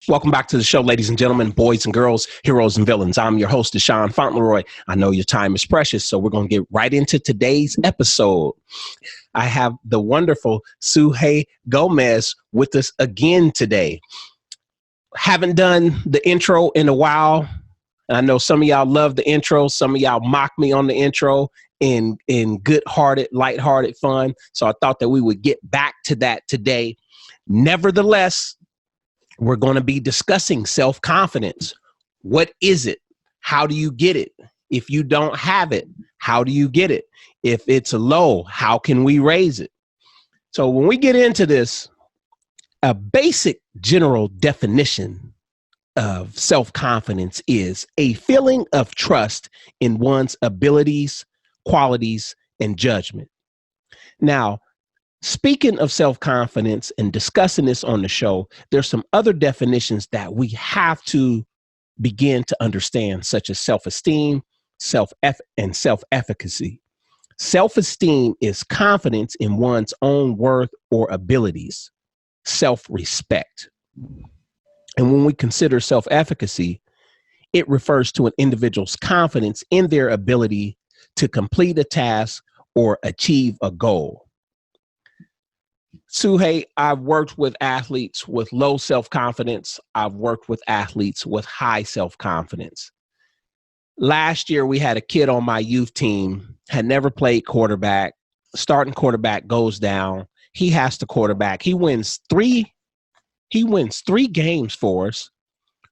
Welcome back to the show, ladies and gentlemen, boys and girls, heroes and villains. I'm your host, Deshaun Fauntleroy. I know your time is precious, so we're going to get right into today's episode. I have the wonderful Suhey Gomez with us again today. Haven't done the intro in a while. I know some of y'all love the intro. Some of y'all mock me on the intro in good-hearted, lighthearted fun. So I thought that we would get back to that today. Nevertheless, we're going to be discussing self-confidence. What is it? How do you get it? If you don't have it, how do you get it? If it's low, how can we raise it? So when we get into this, a basic general definition of self-confidence is a feeling of trust in one's abilities, qualities, and judgment. Now, speaking of self-confidence and discussing this on the show, there's some other definitions that we have to begin to understand, such as self-esteem, and self-efficacy. Self-esteem is confidence in one's own worth or abilities, self-respect. And when we consider self-efficacy, it refers to an individual's confidence in their ability to complete a task or achieve a goal. Suhey, I've worked with athletes with low self-confidence. I've worked with athletes with high self-confidence. Last year, we had a kid on my youth team, had never played quarterback. Starting quarterback goes down. He has to quarterback. He wins three games for us.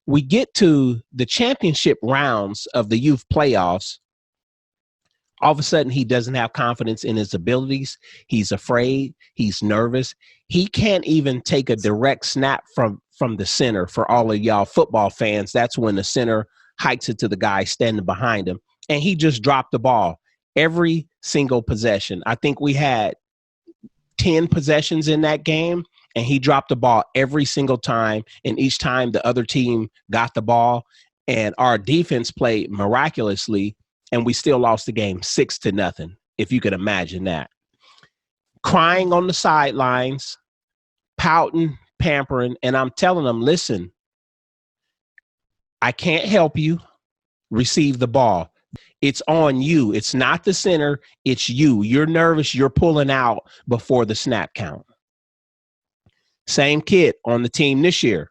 We get to the championship rounds of the youth playoffs. All of a sudden, he doesn't have confidence in his abilities. He's afraid. He's nervous. He can't even take a direct snap from the center. For all of y'all football fans, that's when the center hikes it to the guy standing behind him. And he just dropped the ball every single possession. I think we had 10 possessions in that game, and he dropped the ball every single time. And each time the other team got the ball, and our defense played miraculously, and we still lost the game 6-0, if you could imagine that. Crying on the sidelines, pouting, pampering, and I'm telling them, listen, I can't help you. Receive the ball. It's on you. It's not the center. It's you. You're nervous. You're pulling out before the snap count. Same kid on the team this year.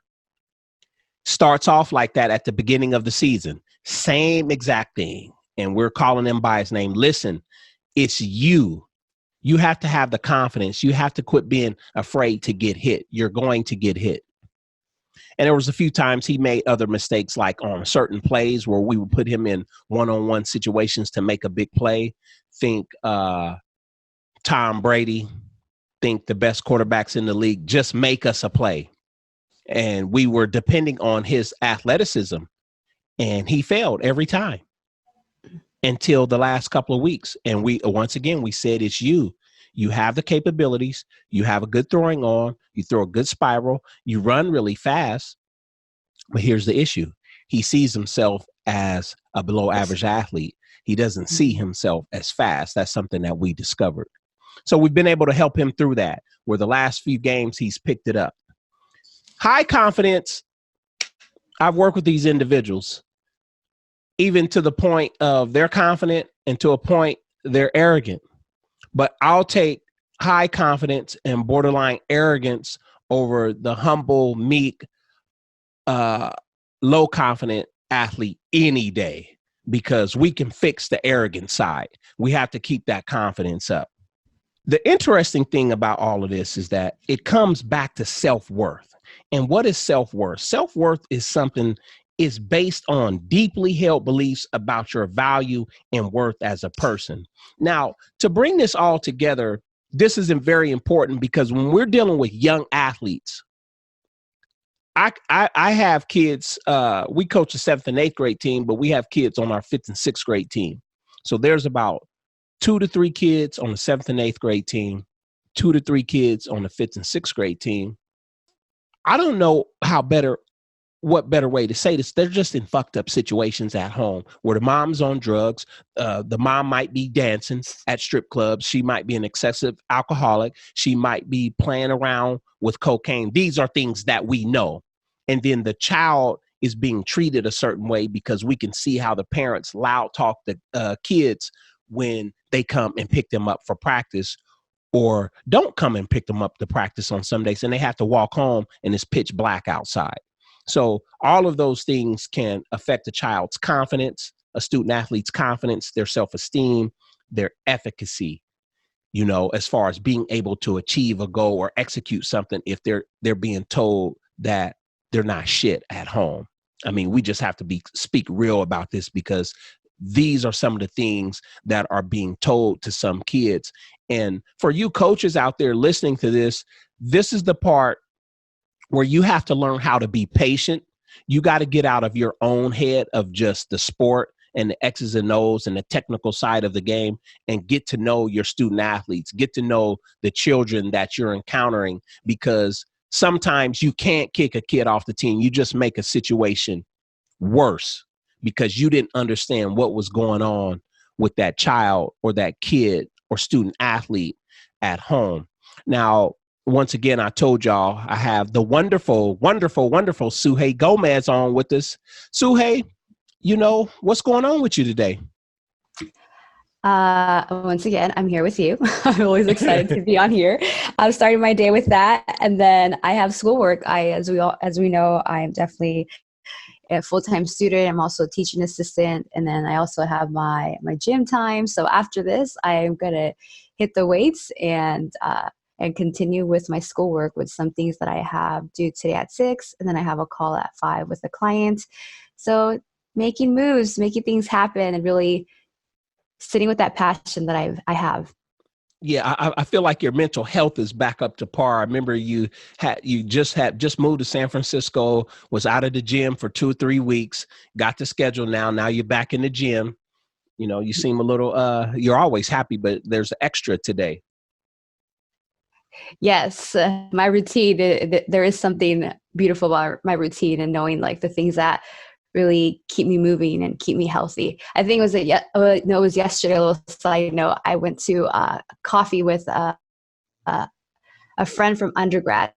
Starts off like that at the beginning of the season. Same exact thing. And we're calling him by his name. Listen, it's you. You have to have the confidence. You have to quit being afraid to get hit. You're going to get hit. And there was a few times he made other mistakes, like on certain plays where we would put him in one-on-one situations to make a big play. Think Tom Brady. Think the best quarterbacks in the league. Just make us a play. And we were depending on his athleticism. And he failed every time. Until the last couple of weeks. And we said, it's you. You have the capabilities. You have a good throwing arm. You throw a good spiral. You run really fast. But here's the issue. He sees himself as a below average athlete. He doesn't see himself as fast. That's something that we discovered. So we've been able to help him through that, where the last few games he's picked it up. High confidence. I've worked with these individuals, even to the point of they're confident and to a point they're arrogant. But I'll take high confidence and borderline arrogance over the humble, meek, low confident athlete any day, because we can fix the arrogant side. We have to keep that confidence up. The interesting thing about all of this is that it comes back to self-worth. And what is self-worth? Self-worth is something is based on deeply held beliefs about your value and worth as a person. Now, to bring this all together, this is very important, because when we're dealing with young athletes, I have kids, we coach a 7th and 8th grade team, but we have kids on our 5th and 6th grade team. So there's about 2 to 3 kids on the 7th and 8th grade team, 2 to 3 kids on the 5th and 6th grade team. I don't know what better way to say this. They're just in fucked up situations at home where the mom's on drugs. The mom might be dancing at strip clubs. She might be an excessive alcoholic. She might be playing around with cocaine. These are things that we know. And then the child is being treated a certain way because we can see how the parents loud talk the kids when they come and pick them up for practice, or don't come and pick them up to practice on some days, and they have to walk home and it's pitch black outside. So all of those things can affect a child's confidence, a student athlete's confidence, their self-esteem, their efficacy, as far as being able to achieve a goal or execute something if they're being told that they're not shit at home. I mean, we just have to speak real about this, because these are some of the things that are being told to some kids. And for you coaches out there listening to this, this is the part where you have to learn how to be patient. You got to get out of your own head of just the sport and the X's and O's and the technical side of the game, and get to know your student athletes, get to know the children that you're encountering, because sometimes you can't kick a kid off the team. You just make a situation worse because you didn't understand what was going on with that child or that kid or student athlete at home. Now, once again, I told y'all I have the wonderful, wonderful, wonderful Suhey Gomez on with us. Suhey, what's going on with you today? Once again, I'm here with you. I'm always excited to be on here. I'm starting my day with that, and then I have schoolwork. As we know, I am definitely a full-time student. I'm also a teaching assistant, and then I also have my gym time. So after this, I am gonna hit the weights and continue with my schoolwork with some things that I have due today at 6, and then I have a call at 5 with a client. So making moves, making things happen, and really sitting with that passion that I have. Yeah, I feel like your mental health is back up to par. I remember you just moved to San Francisco, was out of the gym for 2 or 3 weeks, got the schedule now. Now you're back in the gym. You seem a little, you're always happy, but there's extra today. Yes, my routine, there is something beautiful about my routine, and knowing like the things that really keep me moving and keep me healthy. I think it was yesterday, a little side note, I went to coffee with a friend from undergrad.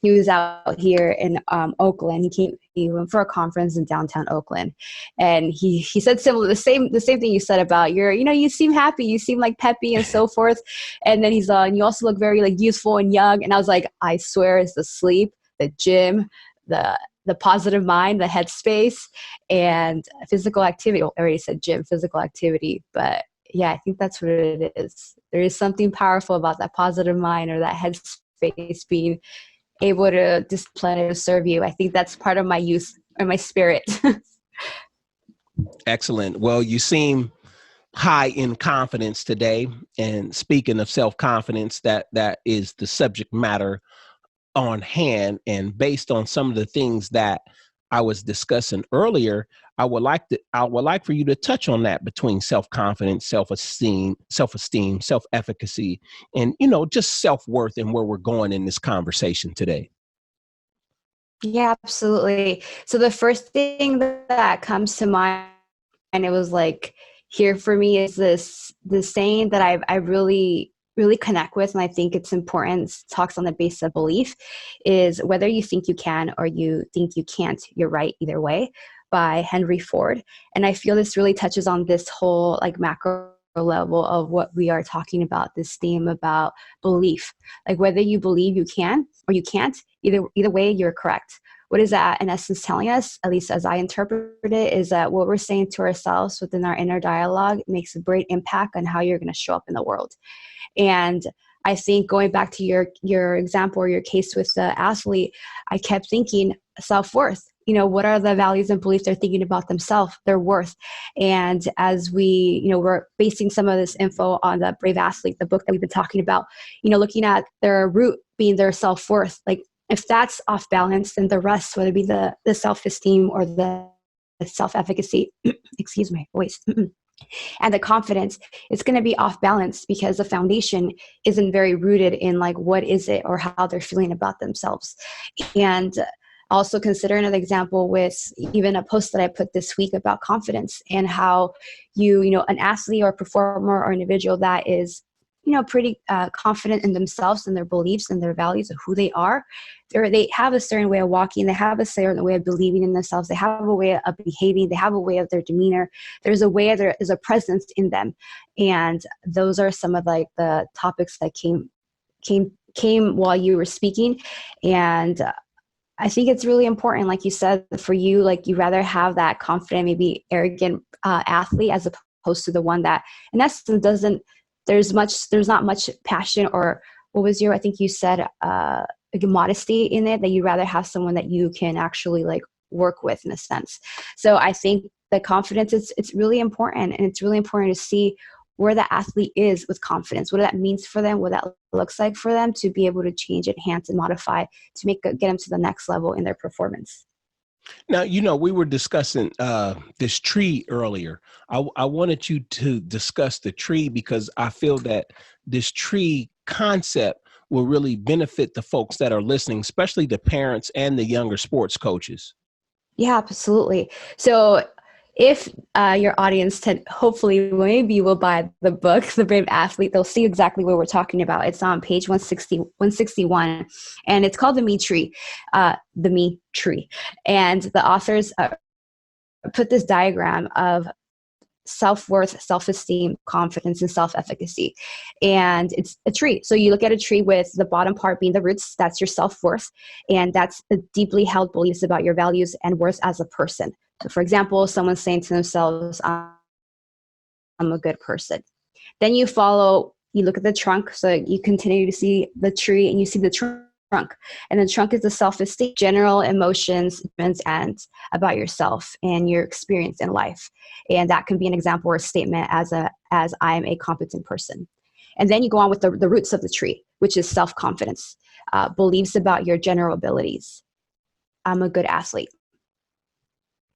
He was out here in Oakland. He went for a conference in downtown Oakland, and he said the same thing you said about you seem happy, you seem like peppy and so forth. And then he's and you also look very like youthful and young. And I was like, I swear it's the sleep, the gym, the positive mind, the headspace, and physical activity. Well, I already said gym, physical activity, but yeah, I think that's what it is. There is something powerful about that positive mind or that headspace being able to display to serve you. I think that's part of my youth or my spirit. Excellent. Well, you seem high in confidence today. And speaking of self-confidence, that is the subject matter on hand. And based on some of the things that I was discussing earlier, I would like for you to touch on that between self-confidence, self-esteem, self-efficacy, and just self-worth, and where we're going in this conversation today. Yeah, absolutely. So the first thing that comes to mind, and it was like here for me, is the saying that I really connect with, and I think it's important. It talks on the basis of belief, is whether you think you can or you think you can't, you're right either way, by Henry Ford. And I feel this really touches on this whole like macro level of what we are talking about, this theme about belief. Like whether you believe you can or you can't, either way, you're correct. What is that in essence telling us, at least as I interpret it, is that what we're saying to ourselves within our inner dialogue makes a great impact on how you're going to show up in the world. And I think going back to your example or your case with the athlete, I kept thinking self-worth. What are the values and beliefs they're thinking about themselves, their worth? And as we're basing some of this info on the Brave Athlete, the book that we've been talking about, looking at their root being their self-worth. Like if that's off balance, then the rest, whether it be the self-esteem or the self-efficacy, excuse my voice, and the confidence, it's going to be off balance because the foundation isn't very rooted in like what is it or how they're feeling about themselves. And also consider another example with even a post that I put this week about confidence and how an athlete or performer or individual that is pretty confident in themselves and their beliefs and their values of who they are. They have a certain way of walking. They have a certain way of believing in themselves. They have a way of behaving. They have a way of their demeanor. There's a way, there is a presence in them. And those are some of like the topics that came while you were speaking. And I think it's really important, like you said, for you, like you rather have that confident, maybe arrogant athlete as opposed to the one that in essence doesn't, there's not much passion, or what was I think you said, like modesty in it, that you rather have someone that you can actually like work with in a sense. So I think the confidence it's really important, and it's really important to see where the athlete is with confidence, what that means for them, what that looks like for them to be able to change, enhance, and modify to get them to the next level in their performance. Now, we were discussing this tree earlier. I wanted you to discuss the tree because I feel that this tree concept will really benefit the folks that are listening, especially the parents and the younger sports coaches. Yeah, absolutely. So if your audience hopefully maybe will buy the book, The Brave Athlete, they'll see exactly what we're talking about. It's on page 161, and it's called The Me Tree, The Me Tree. And the authors put this diagram of self-worth, self-esteem, confidence, and self-efficacy. And it's a tree. So you look at a tree with the bottom part being the roots, that's your self-worth. And that's the deeply held beliefs about your values and worth as a person. So for example, someone's saying to themselves, I'm a good person. Then you look at the trunk. So you continue to see the tree and you see the trunk. And the trunk is the self-esteem, general emotions, and about yourself and your experience in life. And that can be an example or a statement as I'm a competent person. And then you go on with the roots of the tree, which is self-confidence, beliefs about your general abilities. I'm a good athlete.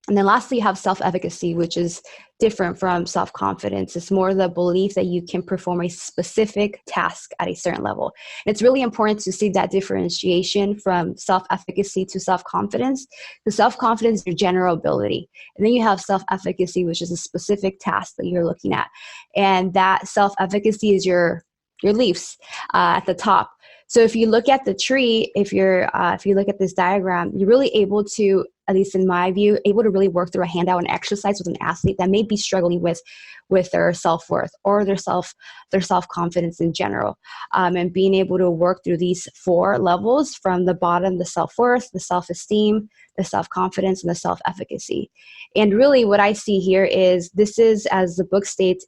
And then lastly, you have self-efficacy, which is different from self-confidence. It's more the belief that you can perform a specific task at a certain level. And it's really important to see that differentiation from self-efficacy to self-confidence. The self-confidence is your general ability. And then you have self-efficacy, which is a specific task that you're looking at. And that self-efficacy is your beliefs at the top. So if you look at the tree, if you look at this diagram, you're really able to, at least in my view, able to really work through a handout and exercise with an athlete that may be struggling with their self-worth or their self-confidence in general. And being able to work through these 4 levels from the bottom, the self-worth, the self-esteem, the self-confidence, and the self-efficacy. And really what I see here is, this is, as the book states,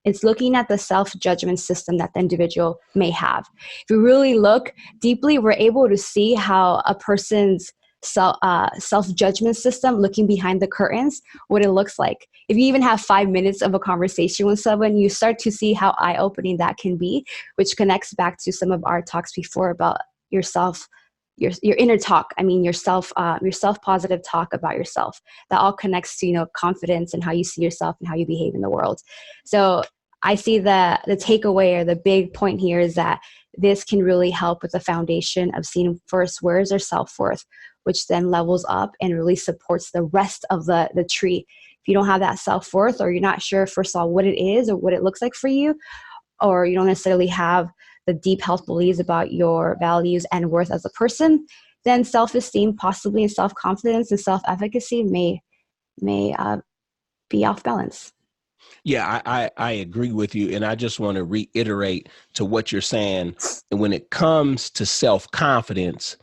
it's looking at the self-judgment system that the individual may have. If we really look deeply, we're able to see how a person's self-judgment system, looking behind the curtains, what it looks like. If you even have 5 minutes of a conversation with someone, you start to see how eye-opening that can be, which connects back to some of our talks before about yourself, your inner talk. I mean, your self-positive talk about yourself. That all connects to, confidence and how you see yourself and how you behave in the world. So I see the takeaway, or the big point here, is that this can really help with the foundation of seeing first, where is our self-worth, which then levels up and really supports the rest of the tree. If you don't have that self-worth, or you're not sure, first of all, what it is or what it looks like for you, or you don't necessarily have the deep health beliefs about your values and worth as a person, then self-esteem, possibly, and self-confidence and self-efficacy may be off balance. Yeah, I agree with you. And I just want to reiterate to what you're saying. And when it comes to self-confidence,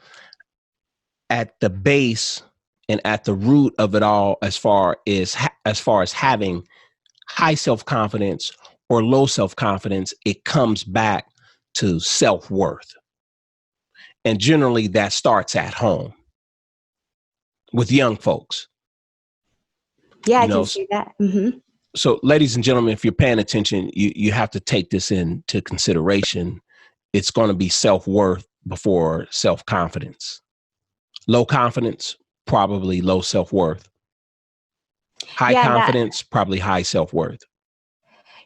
at the base and at the root of it all, as far as having high self-confidence or low self-confidence, it comes back to self-worth. And generally that starts at home with young folks. Yeah, I can see that. Mm-hmm. So ladies and gentlemen, if you're paying attention, you have to take this into consideration. It's going to be self-worth before self-confidence. Low confidence, probably low self-worth. High confidence, probably high self-worth.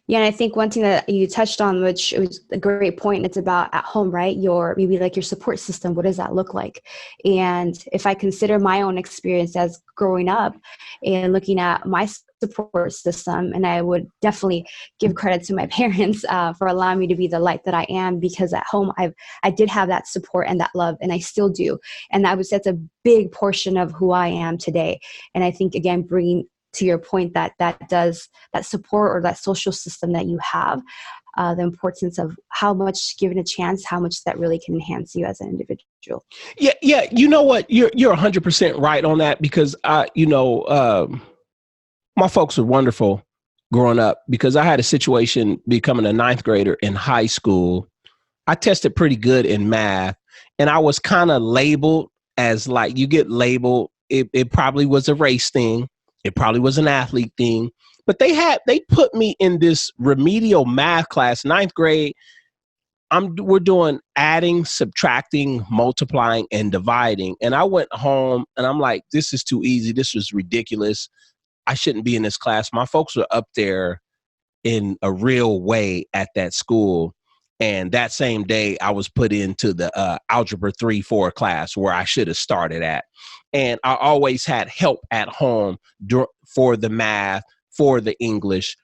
Yeah, and I think one thing that you touched on, which was a great point, and it's about at home, right? Your maybe like your support system. What does that look like? And if I consider my own experience as growing up and looking at my support system, and I would definitely give credit to my parents for allowing me to be the light that I am, because at home I did have that support and that love, and I still do. And I would say that's a big portion of who I am today. And I think again, bringing to your point, that support or that social system that you have, the importance of how much given a chance, how much that really can enhance you as an individual. Yeah. You know what? You're 100% right on that, because my folks were wonderful growing up, because I had a situation becoming a ninth grader in high school. I tested pretty good in math, and I was kind of labeled as, like, you get labeled. It probably was a race thing. It probably was an athlete thing, but they put me in this remedial math class, ninth grade. We're doing adding, subtracting, multiplying, and dividing. And I went home and I'm like, this is too easy. This was ridiculous. I shouldn't be in this class. My folks were up there in a real way at that school. And that same day, I was put into the Algebra 3-4 class where I should have started at. And I always had help at home for the math, for the English.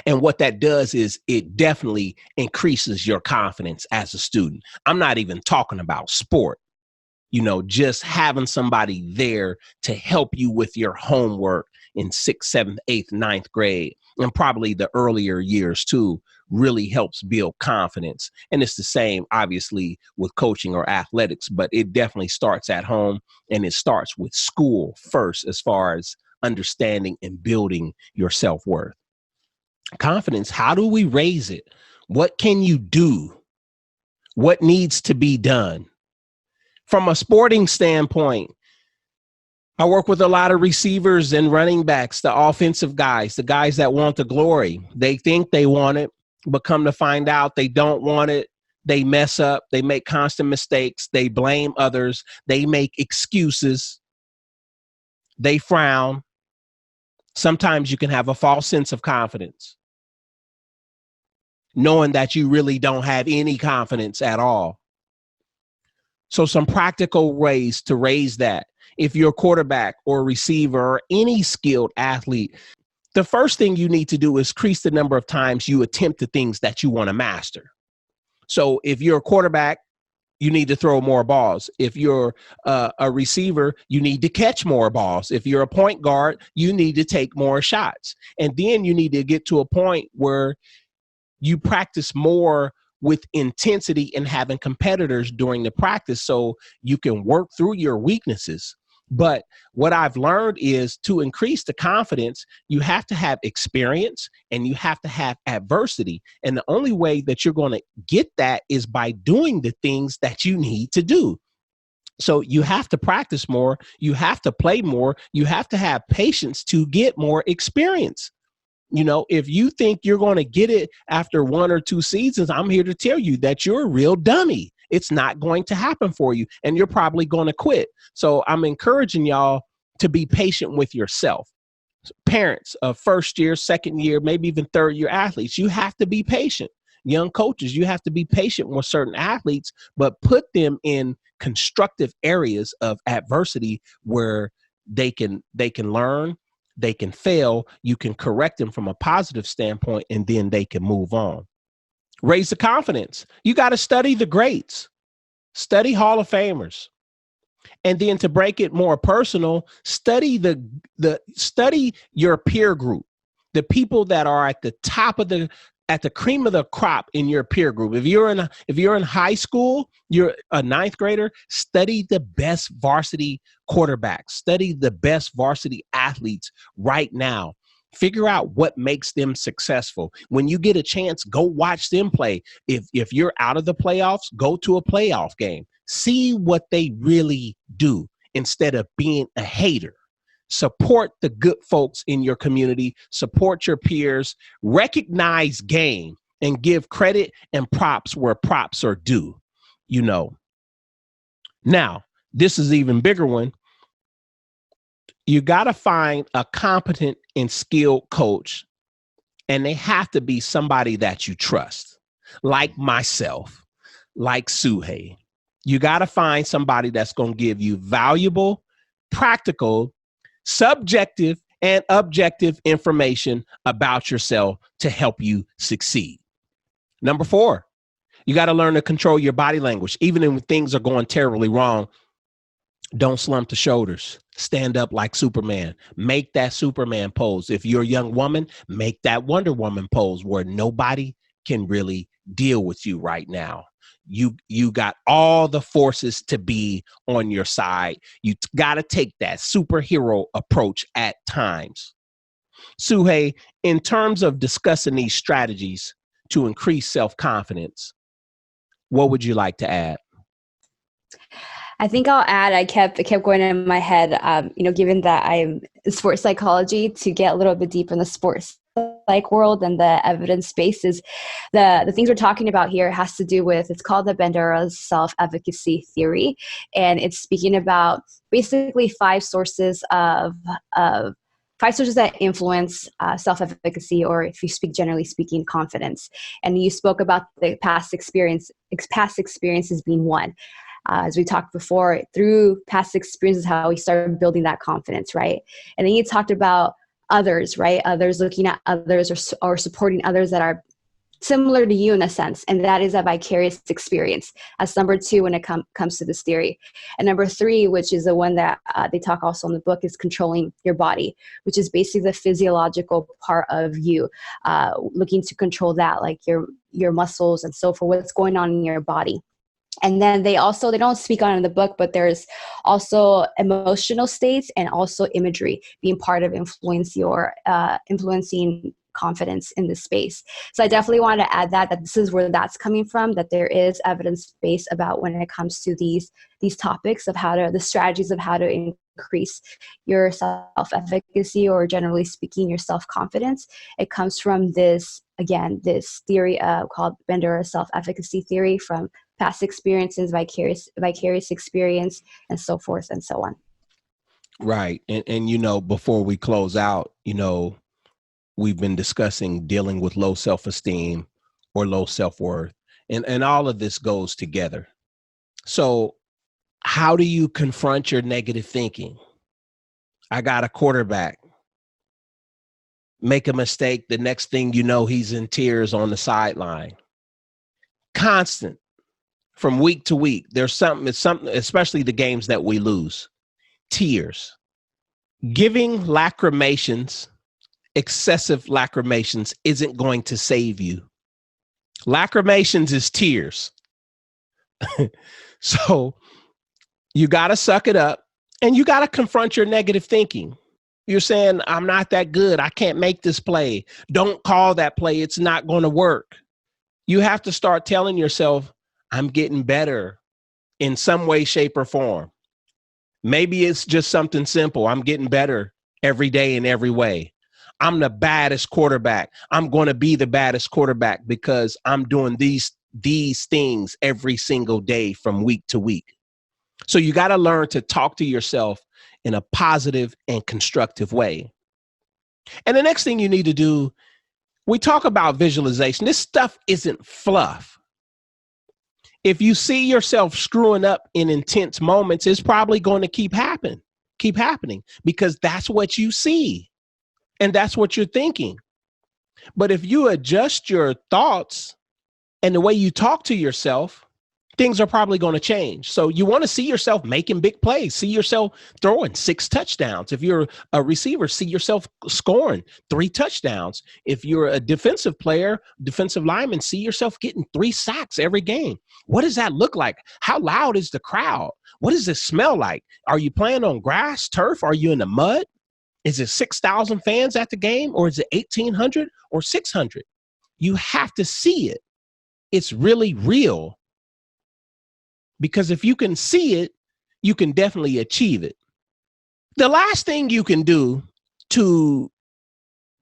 And what that does is it definitely increases your confidence as a student. I'm not even talking about sport. Just having somebody there to help you with your homework in sixth, seventh, eighth, ninth grade, and probably the earlier years too, really helps build confidence. And it's the same, obviously, with coaching or athletics, but it definitely starts at home, and it starts with school first, as far as understanding and building your self-worth. Confidence, how do we raise it? What can you do? What needs to be done? From a sporting standpoint, I work with a lot of receivers and running backs, the offensive guys, the guys that want the glory. They think they want it, but come to find out they don't want it. They mess up. They make constant mistakes. They blame others. They make excuses. They frown. Sometimes you can have a false sense of confidence, knowing that you really don't have any confidence at all. So some practical ways to raise that. If you're a quarterback or a receiver or any skilled athlete, the first thing you need to do is increase the number of times you attempt the things that you want to master. So if you're a quarterback, you need to throw more balls. If you're a receiver, you need to catch more balls. If you're a point guard, you need to take more shots. And then you need to get to a point where you practice more with intensity and having competitors during the practice so you can work through your weaknesses. But what I've learned is, to increase the confidence, you have to have experience and you have to have adversity. And the only way that you're going to get that is by doing the things that you need to do. So you have to practice more. You have to play more. You have to have patience to get more experience. If you think you're going to get it after 1 or 2 seasons, I'm here to tell you that you're a real dummy. It's not going to happen for you, and you're probably going to quit. So I'm encouraging y'all to be patient with yourself. Parents of first year, second year, maybe even third year athletes, you have to be patient. Young coaches, you have to be patient with certain athletes, but put them in constructive areas of adversity where they can learn, they can fail, you can correct them from a positive standpoint, and then they can move on. Raise the confidence. You got to study the greats, study Hall of Famers. And then, to break it more personal, study study your peer group, the people that are at the top of at the cream of the crop in your peer group. If you're in high school, you're a ninth grader, study the best varsity quarterbacks, study the best varsity athletes right now. Figure out what makes them successful. When you get a chance, go watch them play. If you're out of the playoffs, go to a playoff game. See what they really do instead of being a hater. Support the good folks in your community, support your peers, recognize game, and give credit and props where props are due. Now, this is an even bigger one. You got to find a competent and skilled coach And they have to be somebody that you trust, like myself, like Suhei. You got to find somebody that's going to give you valuable, practical, subjective, and objective information about yourself to help you succeed. Number 4, you got to learn to control your body language. Even when things are going terribly wrong, don't slump the shoulders. Stand up like Superman. Make that Superman pose. If you're a young woman, make that Wonder Woman pose where nobody can really deal with you right now. You got all the forces to be on your side. You got to take that superhero approach at times. Suhei, in terms of discussing these strategies to increase self-confidence, what would you like to add? I think I'll add, it kept going in my head, given that I'm in sports psychology, to get a little bit deep in the sports psych world and the evidence base is the things we're talking about here has to do with, it's called the Bandura's self-efficacy theory. And it's speaking about basically 5 sources that influence self-efficacy, or if you speak generally speaking, confidence. And you spoke about the past experiences being one. As we talked before, through past experiences, how we started building that confidence, right? And then you talked about others, right? Others, looking at others or supporting others that are similar to you in a sense. And that is a vicarious experience as number 2 when it comes to this theory. And number 3, which is the one that they talk also in the book, is controlling your body, which is basically the physiological part of you, looking to control that, like your muscles and so forth, what's going on in your body. And then they don't speak on it in the book, but there's also emotional states and also imagery being part of influencing confidence in this space. So I definitely want to add that this is where that's coming from, that there is evidence base about when it comes to these topics of the strategies of how to increase your self-efficacy, or generally speaking, your self-confidence. It comes from this theory called Bandura's self-efficacy theory, from past experiences, vicarious experience, and so forth and so on. Right. And before we close out, we've been discussing dealing with low self-esteem or low self-worth. And all of this goes together. So how do you confront your negative thinking? I got a quarterback. Make a mistake. The next thing you know, he's in tears on the sideline. Constant. From week to week, it's something, especially the games that we lose. Tears. Giving lacrimations, excessive lacrimations, isn't going to save you. Lacrimations is tears. So you got to suck it up, and you got to confront your negative thinking. You're saying, I'm not that good. I can't make this play. Don't call that play. It's not going to work. You have to start telling yourself, I'm getting better in some way, shape, or form. Maybe it's just something simple. I'm getting better every day in every way. I'm the baddest quarterback. I'm going to be the baddest quarterback because I'm doing these things every single day from week to week. So you got to learn to talk to yourself in a positive and constructive way. And the next thing you need to do, we talk about visualization. This stuff isn't fluff. If you see yourself screwing up in intense moments, it's probably going to keep happening because that's what you see and that's what you're thinking. But if you adjust your thoughts and the way you talk to yourself, things are probably going to change. So you want to see yourself making big plays, see yourself throwing 6 touchdowns. If you're a receiver, see yourself scoring 3 touchdowns. If you're a defensive player, defensive lineman, see yourself getting 3 sacks every game. What does that look like? How loud is the crowd? What does it smell like? Are you playing on grass, turf? Are you in the mud? Is it 6,000 fans at the game, or is it 1,800 or 600? You have to see it. It's really real. Because if you can see it, you can definitely achieve it. The last thing you can do to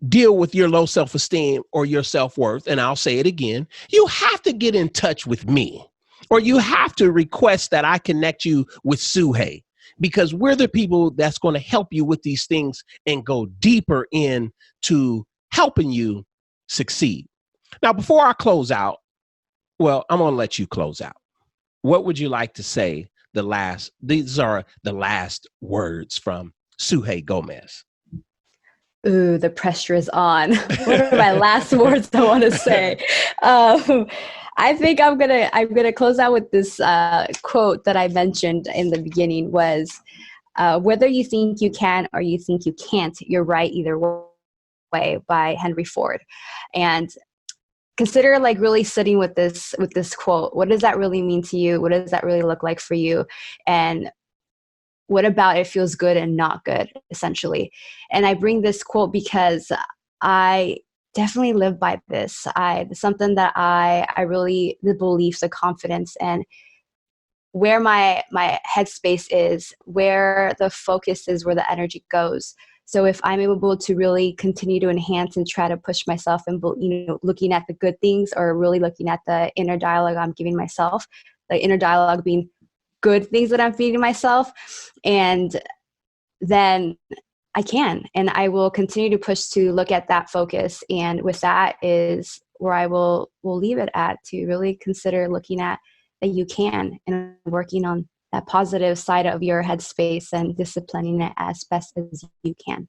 deal with your low self-esteem or your self-worth, and I'll say it again, you have to get in touch with me, or you have to request that I connect you with Suhei, because we're the people that's going to help you with these things and go deeper into helping you succeed. Now, before I close out, well, I'm going to let you close out. What would you like to say? These are the last words from Suhey Gomez. Ooh, the pressure is on. What are my last words I want to say? I think I'm gonna close out with this quote that I mentioned in the beginning was, whether you think you can or you think you can't, you're right either way, by Henry Ford. And consider like really sitting with this quote. What does that really mean to you? What does that really look like for you? And what about it feels good and not good, essentially? And I bring this quote because I definitely live by this. Something that I really, the beliefs, the confidence, and where my headspace is, where the focus is, where the energy goes. So if I'm able to really continue to enhance and try to push myself and, looking at the good things, or really looking at the inner dialogue I'm giving myself, the inner dialogue being good things that I'm feeding myself, and then I can, and I will continue to push to look at that focus. And with that is where I will leave it at, to really consider looking at that you can, and working on that positive side of your headspace and disciplining it as best as you can.